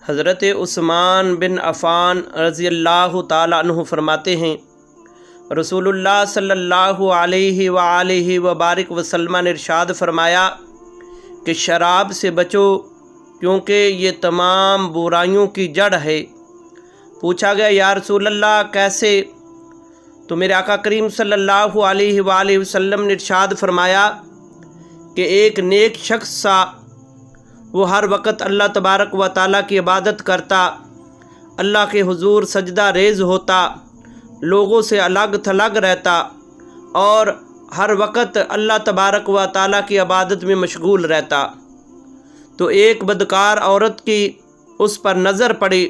حضرت عثمان بن عفان رضی اللہ تعالیٰ عنہ فرماتے ہیں، رسول اللہ صلی اللہ علیہ وآلہ وبارک وسلم نے ارشاد فرمایا کہ شراب سے بچو کیونکہ یہ تمام برائیوں کی جڑ ہے۔ پوچھا گیا یا رسول اللہ کیسے؟ تو میرے آقا کریم صلی اللہ علیہ وآلہ وسلم نے ارشاد فرمایا کہ ایک نیک شخص سا وہ ہر وقت اللہ تبارک و تعالیٰ کی عبادت کرتا، اللہ کے حضور سجدہ ریز ہوتا، لوگوں سے الگ تھلگ رہتا اور ہر وقت اللہ تبارک و تعالیٰ کی عبادت میں مشغول رہتا۔ تو ایک بدکار عورت کی اس پر نظر پڑی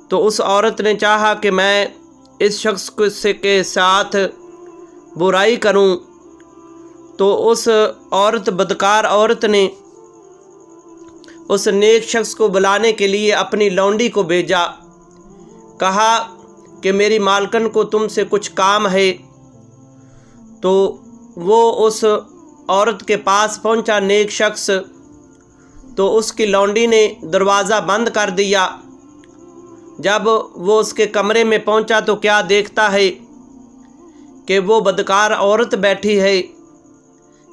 تو اس عورت نے چاہا کہ میں اس شخص کے ساتھ برائی کروں، تو اس بدکار عورت نے اس نیک شخص کو بلانے کے لیے اپنی لونڈی کو بھیجا، کہا کہ میری مالکن کو تم سے کچھ کام ہے۔ تو وہ اس عورت کے پاس پہنچا نیک شخص، تو اس کی لونڈی نے دروازہ بند کر دیا۔ جب وہ اس کے کمرے میں پہنچا تو کیا دیکھتا ہے کہ وہ بدکار عورت بیٹھی ہے،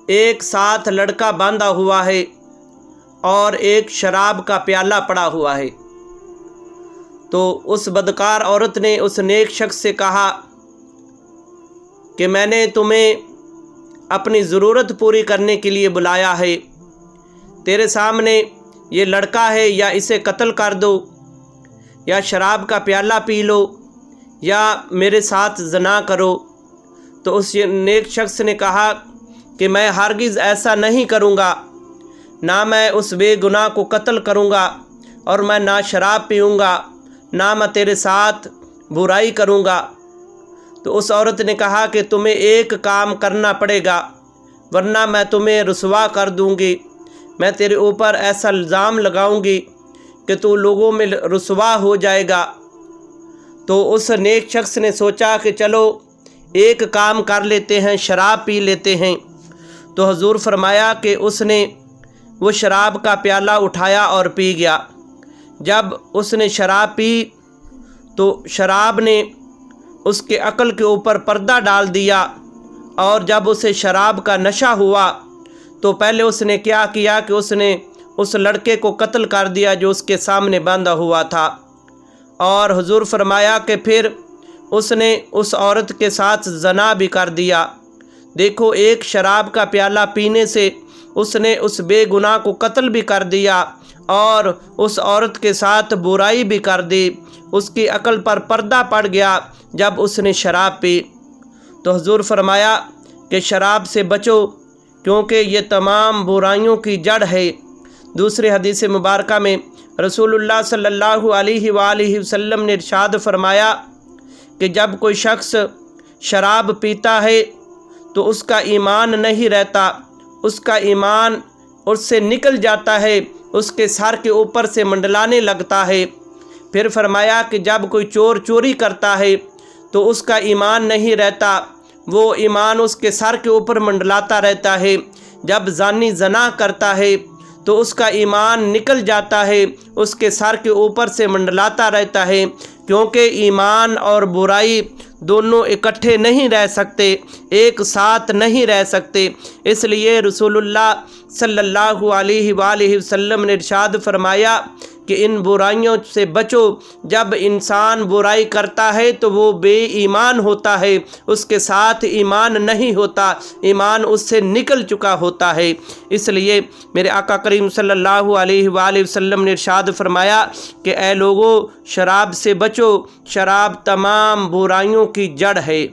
ایک ساتھ لڑکا باندھا ہوا ہے اور ایک شراب کا پیالہ پڑا ہوا ہے۔ تو اس بدکار عورت نے اس نیک شخص سے کہا کہ میں نے تمہیں اپنی ضرورت پوری کرنے کے لیے بلایا ہے، تیرے سامنے یہ لڑکا ہے، یا اسے قتل کر دو، یا شراب کا پیالہ پی لو، یا میرے ساتھ زنا کرو۔ تو اس نیک شخص نے کہا کہ میں ہرگز ایسا نہیں کروں گا، نہ میں اس بے گناہ کو قتل کروں گا، اور میں نہ شراب پیوں گا، نہ میں تیرے ساتھ برائی کروں گا۔ تو اس عورت نے کہا کہ تمہیں ایک کام کرنا پڑے گا، ورنہ میں تمہیں رسوا کر دوں گی، میں تیرے اوپر ایسا الزام لگاؤں گی کہ تو لوگوں میں رسوا ہو جائے گا۔ تو اس نیک شخص نے سوچا کہ چلو ایک کام کر لیتے ہیں، شراب پی لیتے ہیں۔ تو حضور فرمایا کہ اس نے وہ شراب کا پیالہ اٹھایا اور پی گیا۔ جب اس نے شراب پی تو شراب نے اس کے عقل کے اوپر پردہ ڈال دیا، اور جب اسے شراب کا نشہ ہوا تو پہلے اس نے کیا کیا کہ اس نے اس لڑکے کو قتل کر دیا جو اس کے سامنے باندھا ہوا تھا، اور حضور فرمایا کہ پھر اس نے اس عورت کے ساتھ زنا بھی کر دیا۔ دیکھو، ایک شراب کا پیالہ پینے سے اس نے اس بے گناہ کو قتل بھی کر دیا اور اس عورت کے ساتھ برائی بھی کر دی، اس کی عقل پر پردہ پڑ گیا جب اس نے شراب پی۔ تو حضور فرمایا کہ شراب سے بچو کیونکہ یہ تمام برائیوں کی جڑ ہے۔ دوسری حدیث مبارکہ میں رسول اللہ صلی اللہ علیہ وآلہ وسلم نے ارشاد فرمایا کہ جب کوئی شخص شراب پیتا ہے تو اس کا ایمان نہیں رہتا، اس کا ایمان اس سے نکل جاتا ہے، اس کے سر کے اوپر سے منڈلانے لگتا ہے۔ پھر فرمایا کہ جب کوئی چوری کرتا ہے تو اس کا ایمان نہیں رہتا، وہ ایمان اس کے سر کے اوپر منڈلاتا رہتا ہے۔ جب زانی زنا کرتا ہے تو اس کا ایمان نکل جاتا ہے، اس کے سر کے اوپر سے منڈلاتا رہتا ہے، کیونکہ ایمان اور برائی دونوں اکٹھے نہیں رہ سکتے، ایک ساتھ نہیں رہ سکتے۔ اس لیے رسول اللہ صلی اللہ علیہ وآلہ وسلم نے ارشاد فرمایا کہ ان برائیوں سے بچو۔ جب انسان برائی کرتا ہے تو وہ بے ایمان ہوتا ہے، اس کے ساتھ ایمان نہیں ہوتا، ایمان اس سے نکل چکا ہوتا ہے۔ اس لیے میرے آقا کریم صلی اللہ علیہ وآلہ وسلم نے ارشاد فرمایا کہ اے لوگو، شراب سے بچو، شراب تمام برائیوں کی جڑ ہے۔